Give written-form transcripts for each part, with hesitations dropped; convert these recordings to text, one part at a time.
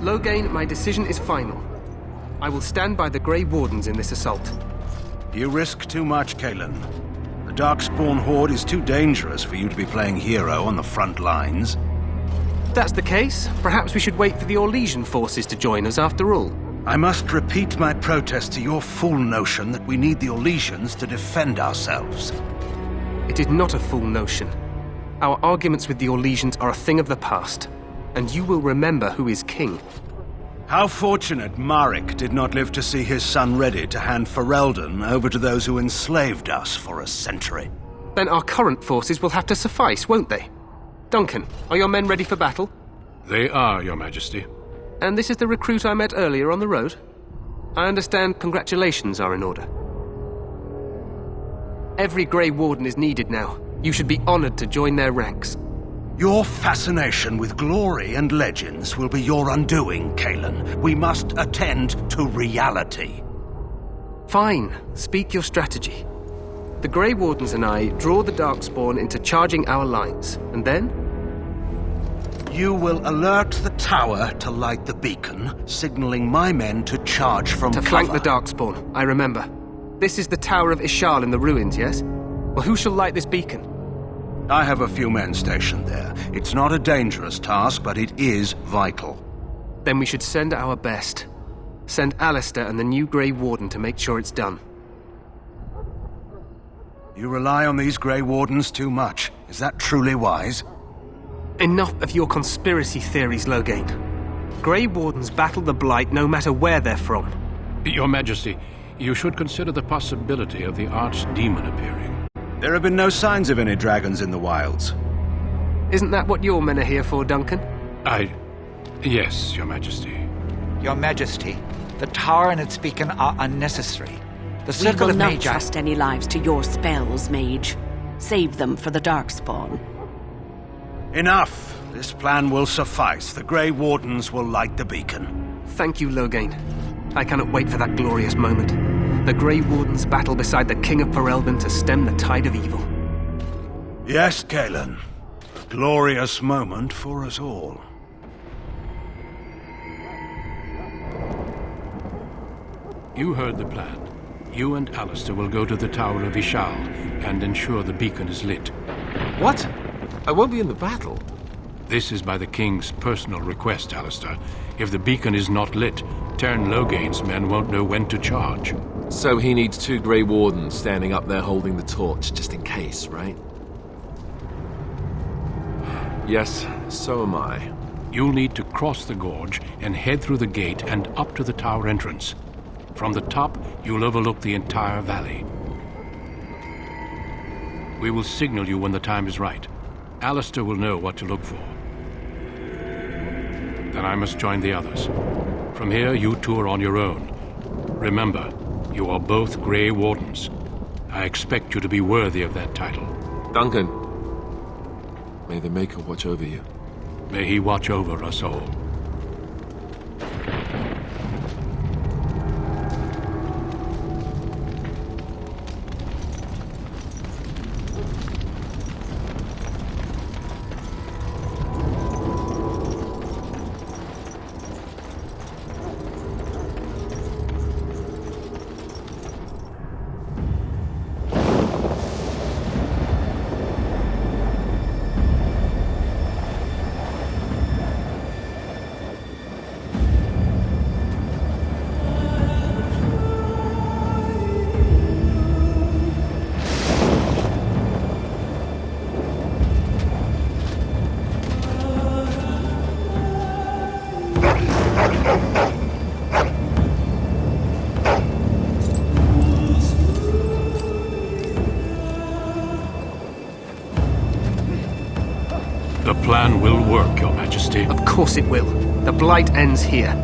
Loghain, my decision is final. I will stand by the Grey Wardens in this assault. You risk too much, Kalen. The Darkspawn Horde is too dangerous for you to be playing hero on the front lines. If that's the case, perhaps we should wait for the Orlesian forces to join us after all. I must repeat my protest to your fool notion that we need the Orlesians to defend ourselves. It is not a fool notion. Our arguments with the Orlesians are a thing of the past, and you will remember who is king. How fortunate Marek did not live to see his son ready to hand Ferelden over to those who enslaved us for a century. Then our current forces will have to suffice, won't they? Duncan, are your men ready for battle? They are, Your Majesty. And this is the recruit I met earlier on the road? I understand congratulations are in order. Every Grey Warden is needed now. You should be honored to join their ranks. Your fascination with glory and legends will be your undoing, Kalen. We must attend to reality. Fine. Speak your strategy. The Grey Wardens and I draw the Darkspawn into charging our lines, and then? You will alert the tower to light the beacon, signaling my men to charge from cover. To flank the Darkspawn, I remember. This is the Tower of Ishal in the ruins, yes? Well, who shall light this beacon? I have a few men stationed there. It's not a dangerous task, but it is vital. Then we should send our best. Send Alistair and the new Grey Warden to make sure it's done. You rely on these Grey Wardens too much. Is that truly wise? Enough of your conspiracy theories, Loghain. Grey Wardens battle the Blight no matter where they're from. Your Majesty, you should consider the possibility of the Archdemon appearing. There have been no signs of any dragons in the wilds. Isn't that what your men are here for, Duncan? Yes, Your Majesty. Your Majesty, the tower and its beacon are unnecessary. The We circle will of not Magi... trust any lives to your spells, mage. Save them for the Darkspawn. Enough! This plan will suffice. The Grey Wardens will light the beacon. Thank you, Loghain. I cannot wait for that glorious moment. The Grey Wardens battle beside the King of Ferelden to stem the tide of evil. Yes, Kalen. A glorious moment for us all. You heard the plan. You and Alistair will go to the Tower of Ishal and ensure the beacon is lit. What? I won't be in the battle. This is by the King's personal request, Alistair. If the beacon is not lit, Tern Loghain's men won't know when to charge. So he needs 2 Grey Wardens standing up there holding the torch, just in case, right? Yes, so am I. You'll need to cross the gorge and head through the gate and up to the tower entrance. From the top, you'll overlook the entire valley. We will signal you when the time is right. Alistair will know what to look for. Then I must join the others. From here, you two are on your own. Remember, you are both Grey Wardens. I expect you to be worthy of that title. Duncan, may the Maker watch over you. May he watch over us all. The plan will work, Your Majesty. Of course it will. The Blight ends here.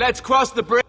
Let's cross the bridge.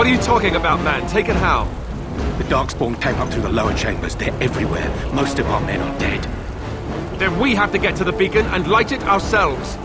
What are you talking about, man? Taken how? The Darkspawn came up through the lower chambers. They're everywhere. Most of our men are dead. Then we have to get to the beacon and light it ourselves.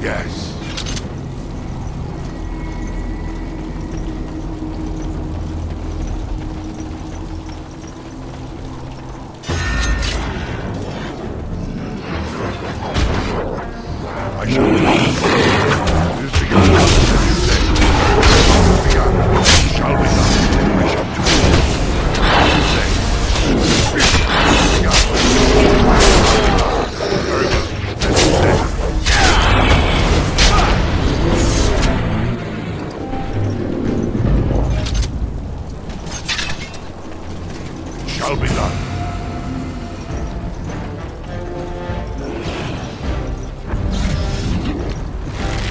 Yes. I shall do. It is begun. As you say.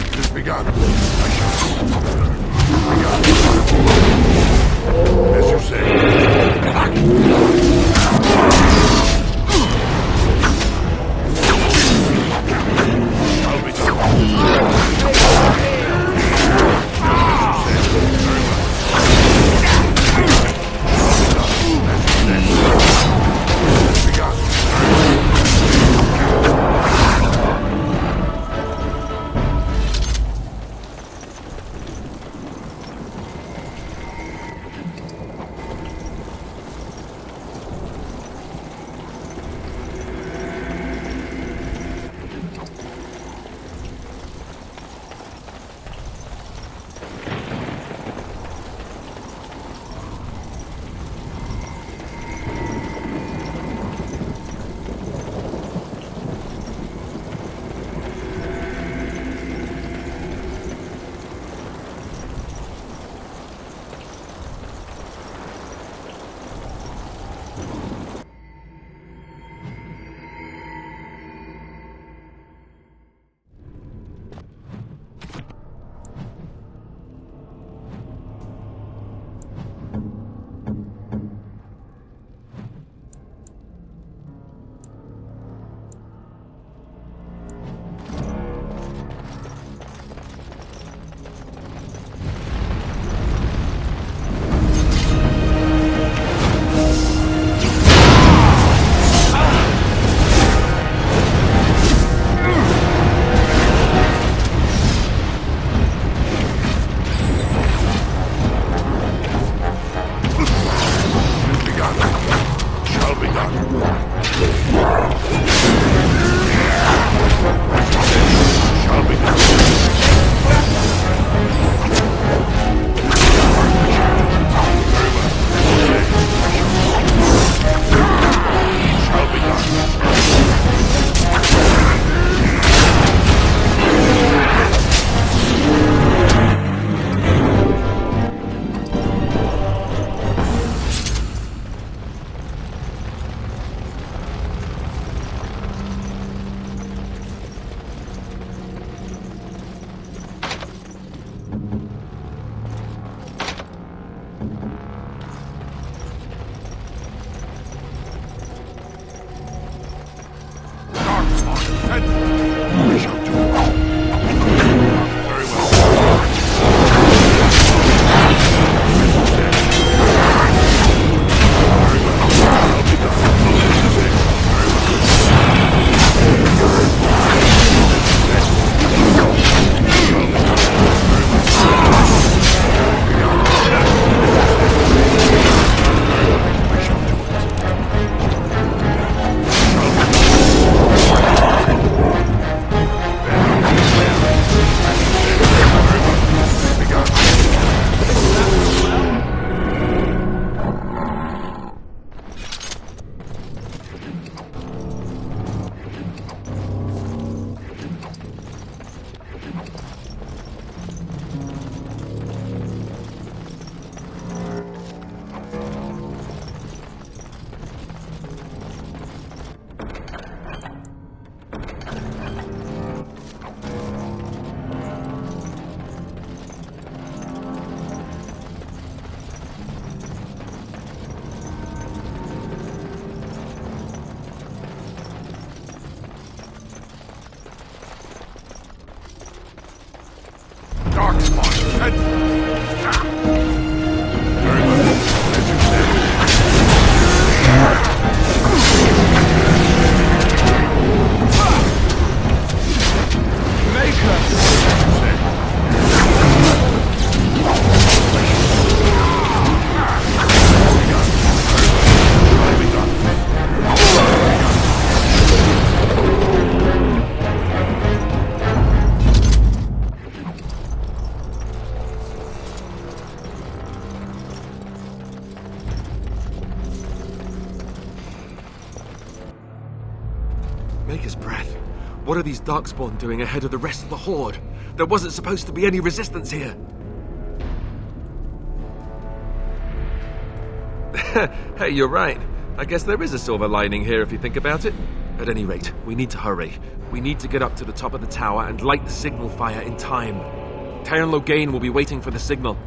It is begun. It shall be done. I shall do. As you say. It is begun. Very well. As you say. Shall be done. It is begun. I shall do. Begun. As you say. Shall be done. Maker! are these Darkspawn doing ahead of the rest of the Horde? There wasn't supposed to be any resistance here. Hey, you're right. I guess there is a silver lining here if you think about it. At any rate, we need to hurry. We need to get up to the top of the tower and light the signal fire in time. Taron Loghain will be waiting for the signal.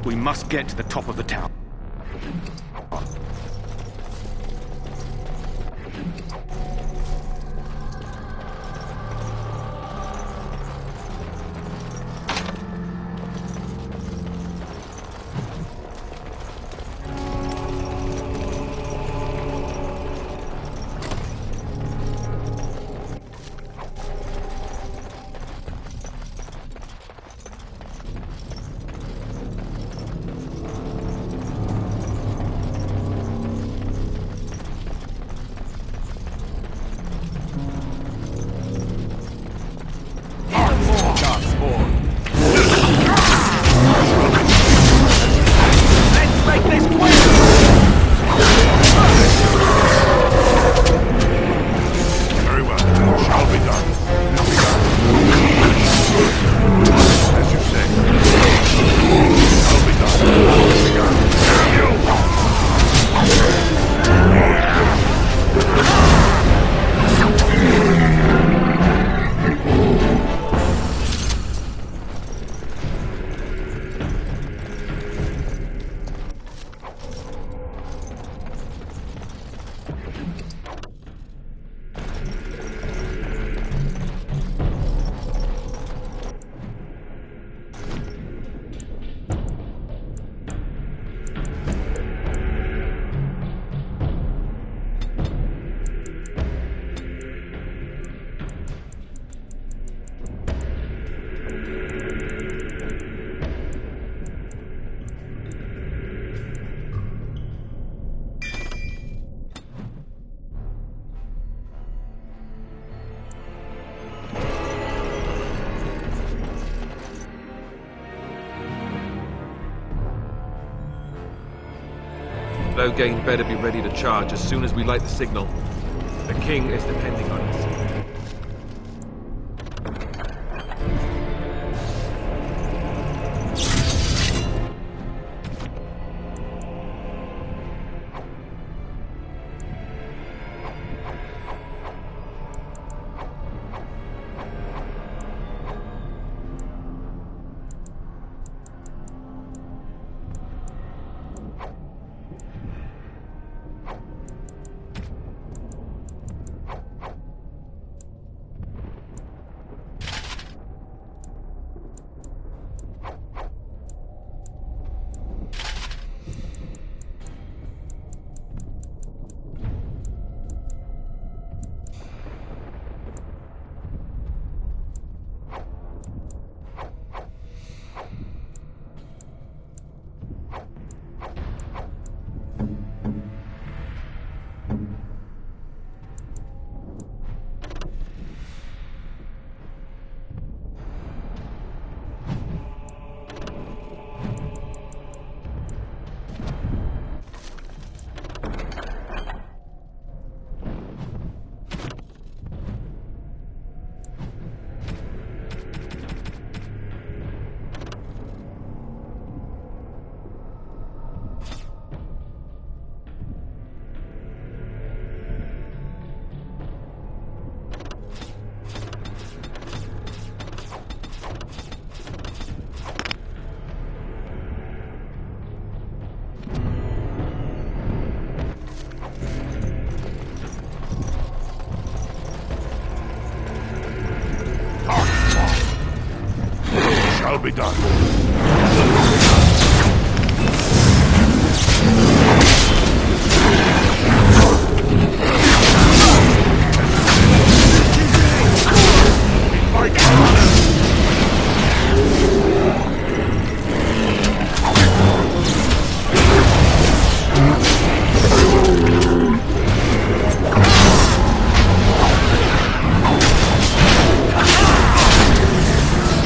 We must get to the top of the tower. Loghain better be ready to charge as soon as we light the signal. The king is depending on us.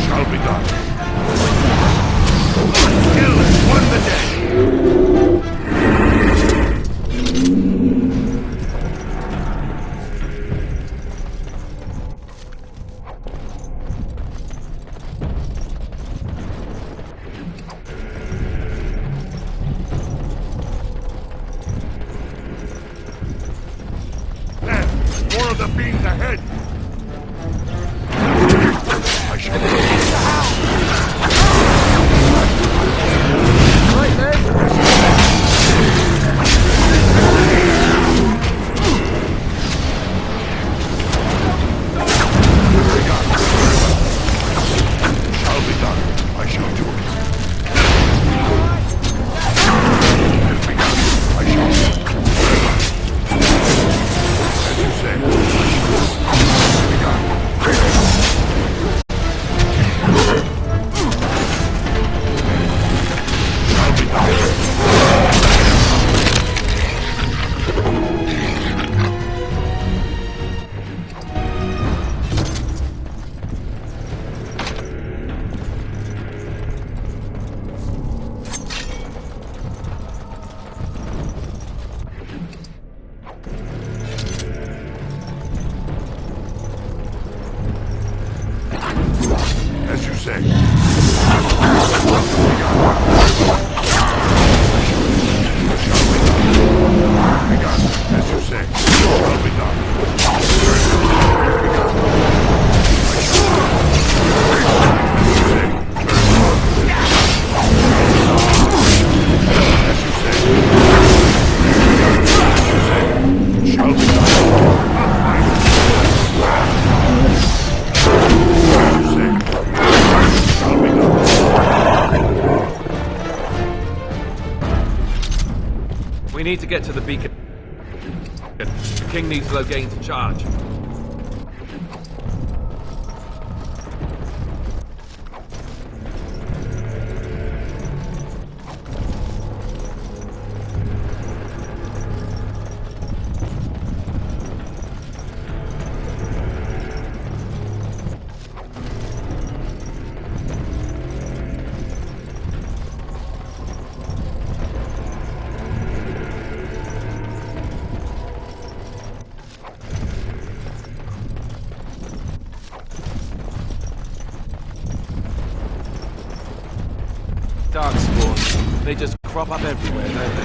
Shall be done. Skill has won the day. There, more of the fiends ahead. I shall shall be done. I shall do it. Has begun. I shall do it. As you say. Has begun. Shall be done. As you say. Begun. As you say. Shall be done. Begun. As you say. Shall be done. Shall be done. We need to get to the beacon. The king needs Loghain to charge. Darkspawn. They just crop up everywhere, don't they?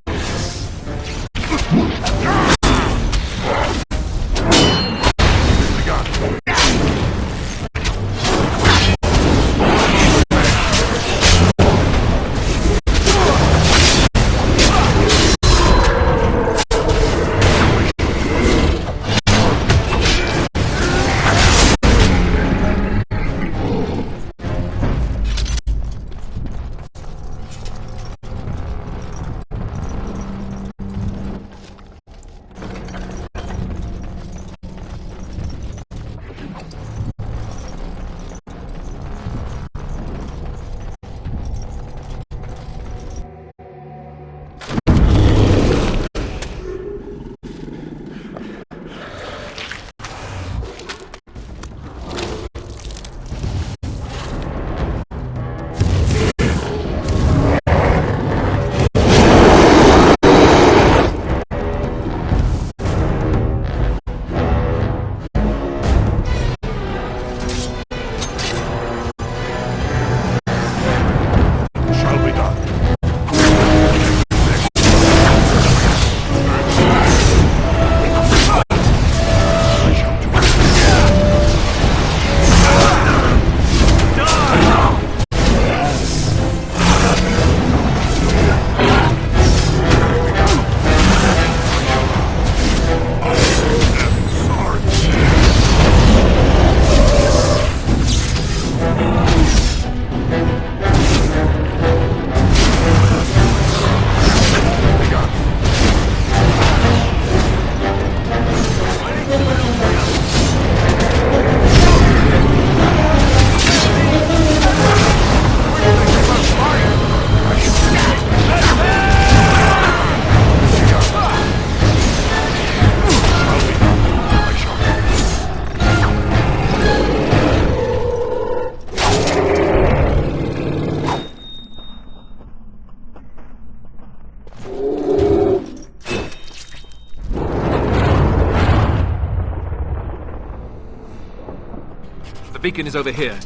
The beacon is over here.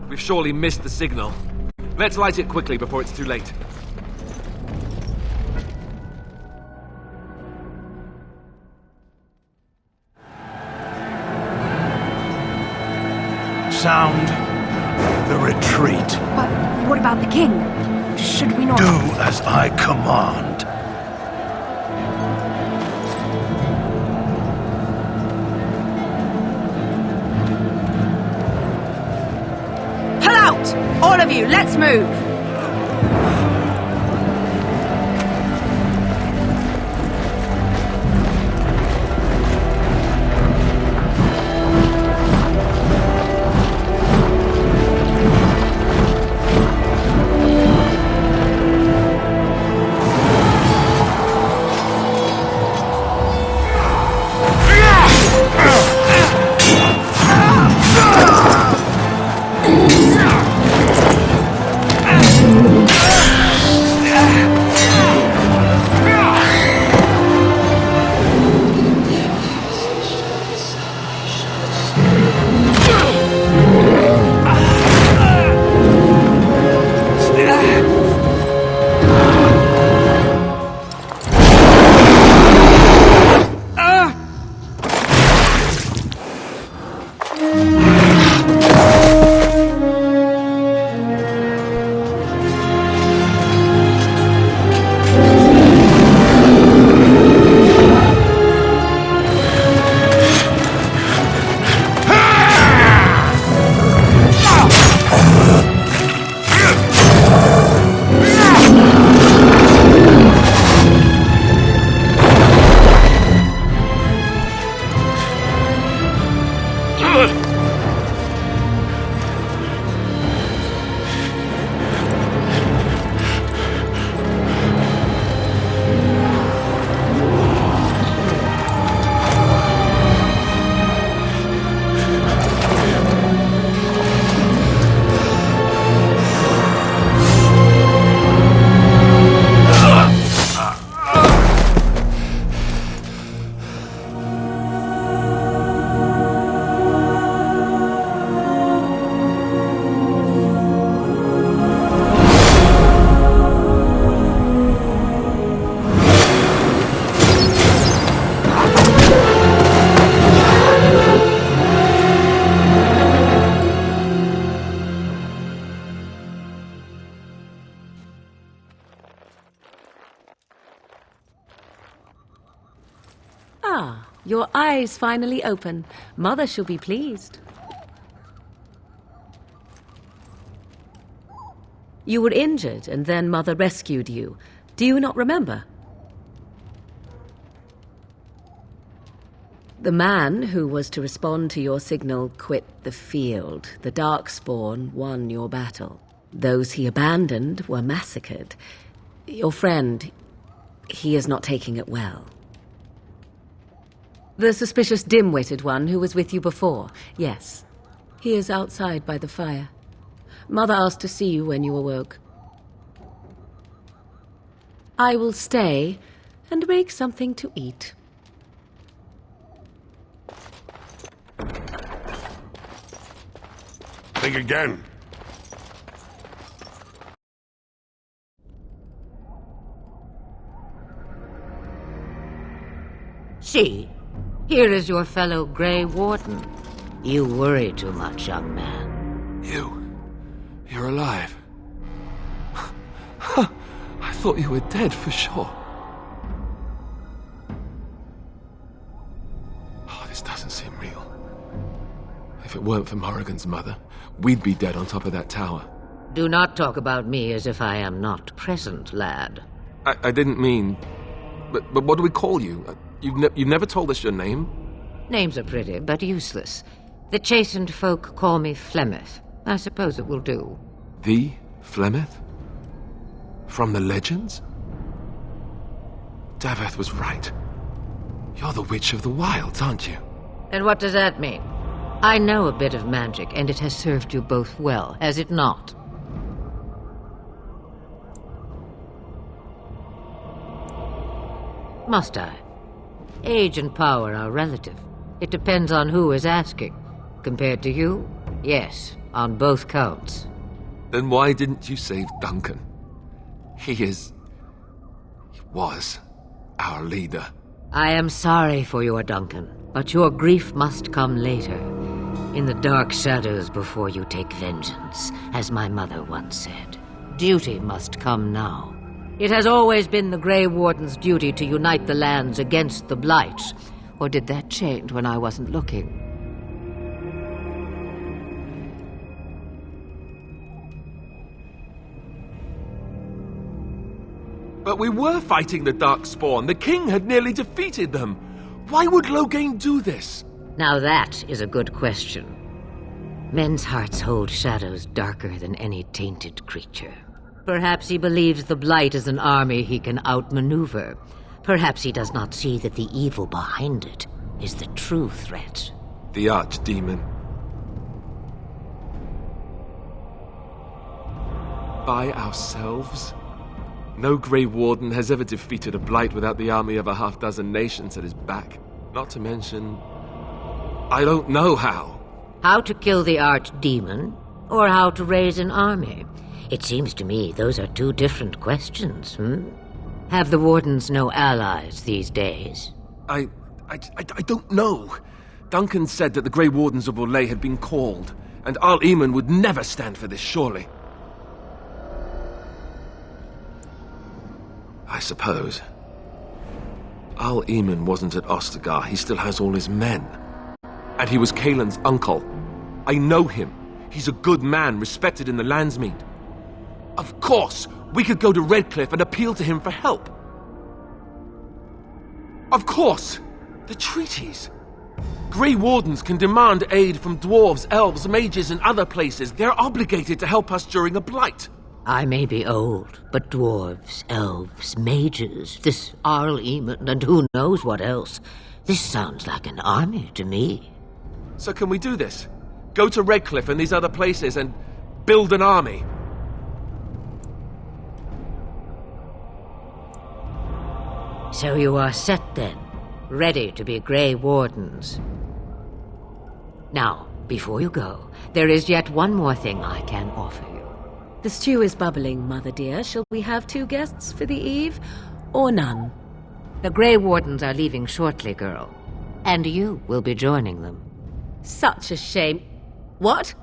We've surely missed the signal. Let's light it quickly before it's too late. Sound the retreat. But what about the king? Should we not... Do as I command. Pull out! All of you, let's move! Ah, your eyes finally open. Mother shall be pleased. You were injured, and then Mother rescued you. Do you not remember? The man who was to respond to your signal quit the field. The Darkspawn won your battle. Those he abandoned were massacred. Your friend, he is not taking it well. The suspicious dim-witted one who was with you before, yes. He is outside by the fire. Mother asked to see you when you awoke. I will stay and make something to eat. Think again. See, here is your fellow Grey Warden. You worry too much, young man. You're alive. I thought you were dead for sure. Oh, this doesn't seem real. If it weren't for Morrigan's mother, we'd be dead on top of that tower. Do not talk about me as if I am not present, lad. I didn't mean... But what do we call you? You've never told us your name? Names are pretty, but useless. The chastened folk call me Flemeth. I suppose it will do. The Flemeth? From the legends? Daveth was right. You're the Witch of the Wilds, aren't you? And what does that mean? I know a bit of magic, and it has served you both well, has it not? Must I? Age and power are relative. It depends on who is asking. Compared to you, Yes, on both counts. Then why didn't you save Duncan? He was our leader. I am sorry for your Duncan, but your grief must come later. In the dark shadows before you take vengeance, as my mother once said. Duty must come now. It has always been the Grey Warden's duty to unite the lands against the Blight. Or did that change when I wasn't looking? But we were fighting the Darkspawn. The king had nearly defeated them. Why would Loghain do this? Now that is a good question. Men's hearts hold shadows darker than any tainted creature. Perhaps he believes the Blight is an army he can outmaneuver. Perhaps he does not see that the evil behind it is the true threat. The Archdemon. By ourselves? No Grey Warden has ever defeated a Blight without the army of a half-dozen nations at his back. Not to mention... I don't know how. How to kill the Archdemon, or how to raise an army? It seems to me those are two different questions, Have the Wardens no allies these days? I don't know. Duncan said that the Grey Wardens of Orlais had been called, and Arl Eamon would never stand for this, surely. I suppose. Arl Eamon wasn't at Ostagar. He still has all his men. And he was Kaelin's uncle. I know him. He's a good man, respected in the Landsmeet. Of course, we could go to Redcliffe and appeal to him for help. Of course! The treaties. Grey Wardens can demand aid from dwarves, elves, mages, and other places. They're obligated to help us during a blight. I may be old, but dwarves, elves, mages, this Arl Eamon, and who knows what else. This sounds like an army to me. So can we do this? Go to Redcliffe and these other places and build an army? So you are set then, ready to be Grey Wardens. Now, before you go, there is yet one more thing I can offer you. The stew is bubbling, Mother dear. Shall we have 2 guests for the eve, or none? The Grey Wardens are leaving shortly, girl. And you will be joining them. Such a shame. What?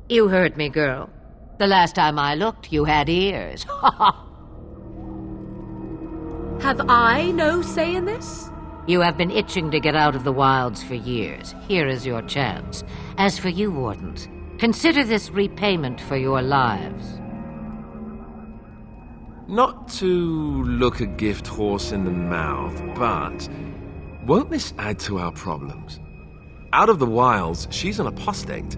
You heard me, girl. The last time I looked, you had ears. Have I no say in this? You have been itching to get out of the wilds for years. Here is your chance. As for you, Wardens, consider this repayment for your lives. Not to look a gift horse in the mouth, but won't this add to our problems? Out of the wilds, she's an apostate.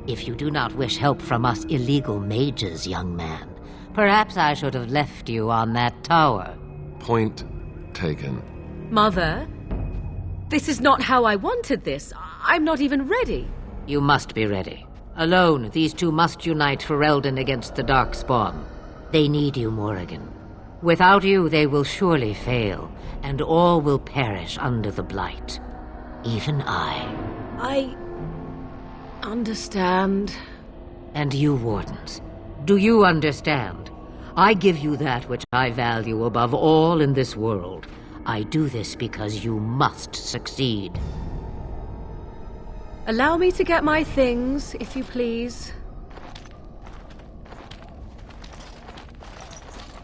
If you do not wish help from us illegal mages, young man, perhaps I should have left you on that tower. Point taken. Mother, this is not how I wanted this. I'm not even ready. You must be ready. Alone, these two must unite Ferelden against the Darkspawn. They need you, Morrigan. Without you, they will surely fail, and all will perish under the Blight. Even I understand. And you, Wardens, do you understand? I give you that which I value above all in this world. I do this because you must succeed. Allow me to get my things, if you please.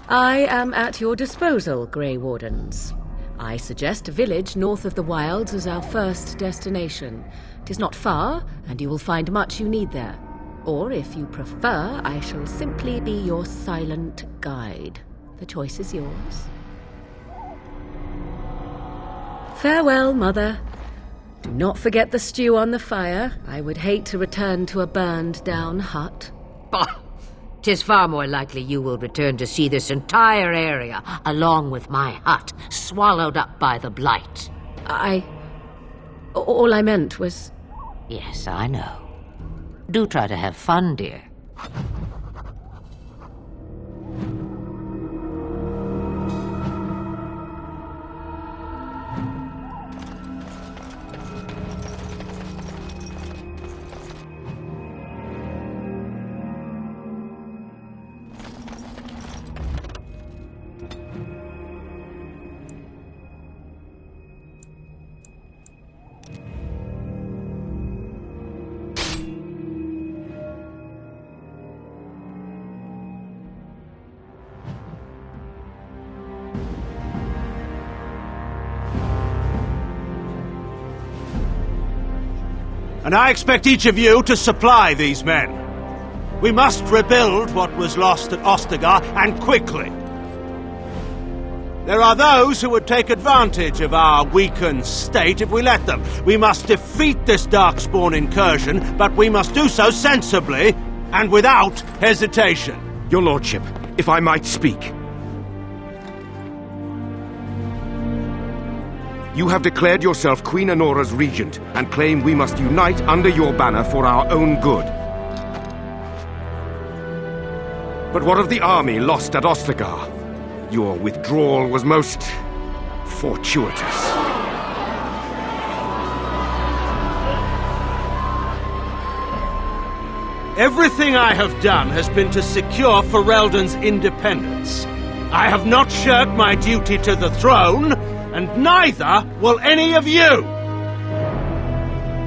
I am at your disposal, Grey Wardens. I suggest a village north of the wilds as our first destination. It is not far, and you will find much you need there. Or, if you prefer, I shall simply be your silent guide. The choice is yours. Farewell, Mother. Do not forget the stew on the fire. I would hate to return to a burned-down hut. Bah! 'Tis far more likely you will return to see this entire area, along with my hut, swallowed up by the Blight. All I meant was... Yes, I know. Do try to have fun, dear. And I expect each of you to supply these men. We must rebuild what was lost at Ostagar, and quickly. There are those who would take advantage of our weakened state if we let them. We must defeat this Darkspawn incursion, but we must do so sensibly and without hesitation. Your lordship, if I might speak. You have declared yourself Queen Honora's regent and claim we must unite under your banner for our own good. But what of the army lost at Ostagar? Your withdrawal was most fortuitous. Everything I have done has been to secure Ferelden's independence. I have not shirked my duty to the throne, and neither will any of you!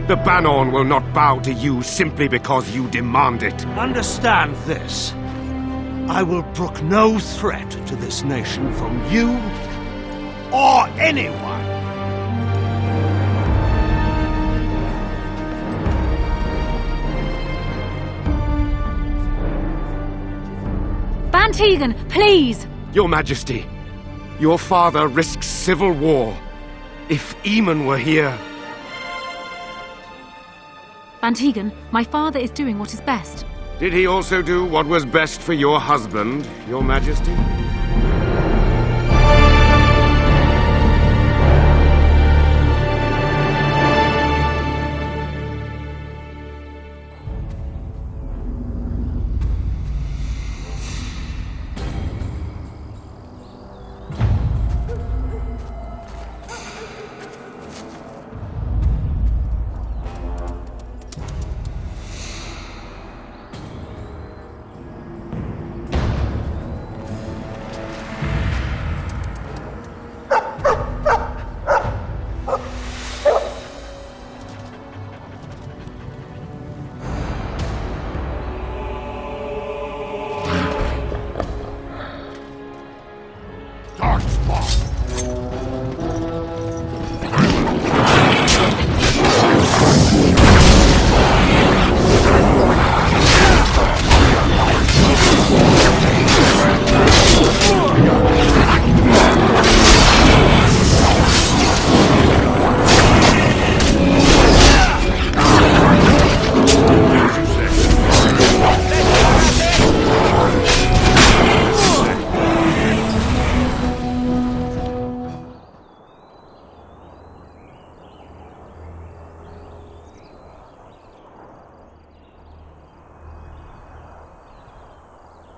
The Banorn will not bow to you simply because you demand it. Understand this. I will brook no threat to this nation from you or anyone. Bantegan, please! Your Majesty, your father risks civil war. If Eamon were here... Bantegan, my father is doing what is best. Did he also do what was best for your husband, Your Majesty?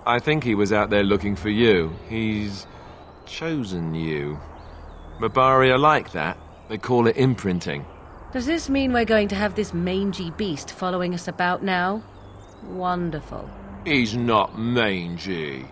I think he was out there looking for you. He's chosen you. Mabari are like that. They call it imprinting. Does this mean we're going to have this mangy beast following us about now? Wonderful. He's not mangy.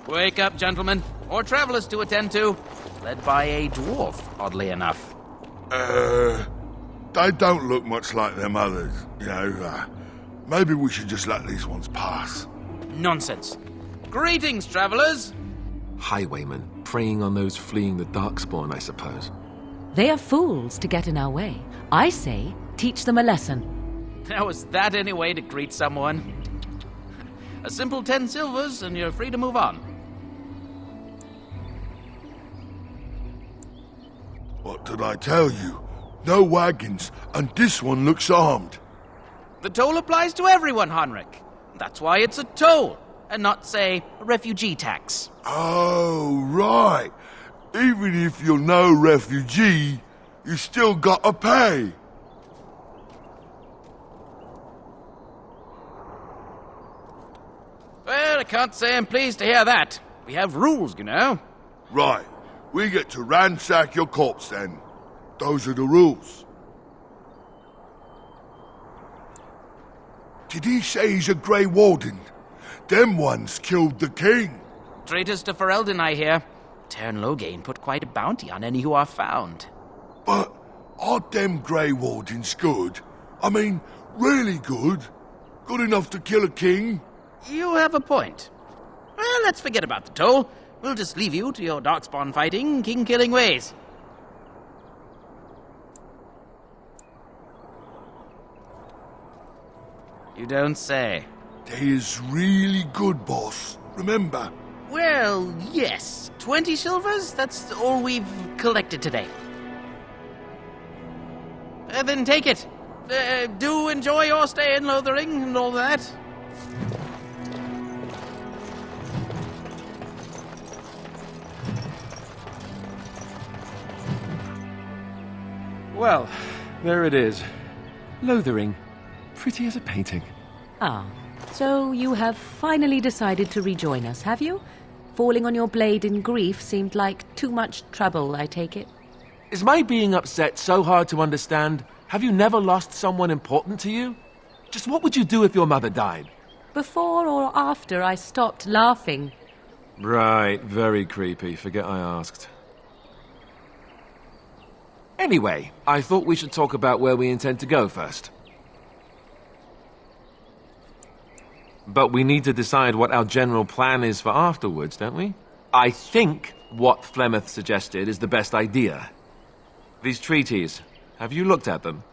Wake up, gentlemen, or travelers to attend to. Led by a dwarf, oddly enough. They don't look much like them others, you know. Maybe we should just let these ones pass. Nonsense. Greetings, travelers! Highwaymen, preying on those fleeing the Darkspawn, I suppose. They are fools to get in our way. I say, teach them a lesson. How is that any way to greet someone? A simple 10 silvers, and you're free to move on. What did I tell you? No wagons, and this one looks armed. The toll applies to everyone, Heinrich. That's why it's a toll, and not, say, a refugee tax. Oh, right. Even if you're no refugee, you still gotta pay. Well, I can't say I'm pleased to hear that. We have rules, you know. Right. We get to ransack your corpse then. Those are the rules. Did he say he's a Grey Warden? Them ones killed the king. Traitors to Ferelden, I hear. Tern Loghain put quite a bounty on any who are found. But are them Grey Wardens good? I mean, really good? Good enough to kill a king? You have a point. Well, let's forget about the toll. We'll just leave you to your darkspawn fighting, king-killing ways. You don't say. They is really good, boss. Remember? Well, yes. 20 silvers? That's all we've collected today. Then take it. Do enjoy your stay in Lothering and all that. Well, there it is. Lothering. Pretty as a painting. Ah, so you have finally decided to rejoin us, have you? Falling on your blade in grief seemed like too much trouble, I take it. Is my being upset so hard to understand? Have you never lost someone important to you? Just what would you do if your mother died? Before or after I stopped laughing. Right, very creepy. Forget I asked. Anyway, I thought we should talk about where we intend to go first. But we need to decide what our general plan is for afterwards, don't we? I think what Flemeth suggested is the best idea. These treaties, have you looked at them?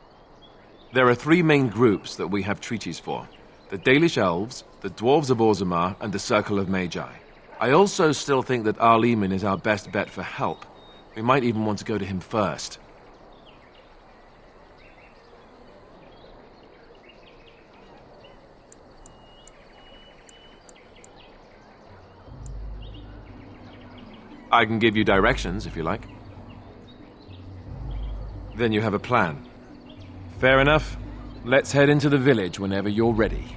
There are 3 main groups that we have treaties for. The Dalish Elves, the Dwarves of Orzammar, and the Circle of Magi. I also still think that Arleman is our best bet for help. We might even want to go to him first. I can give you directions, if you like. Then you have a plan. Fair enough. Let's head into the village whenever you're ready.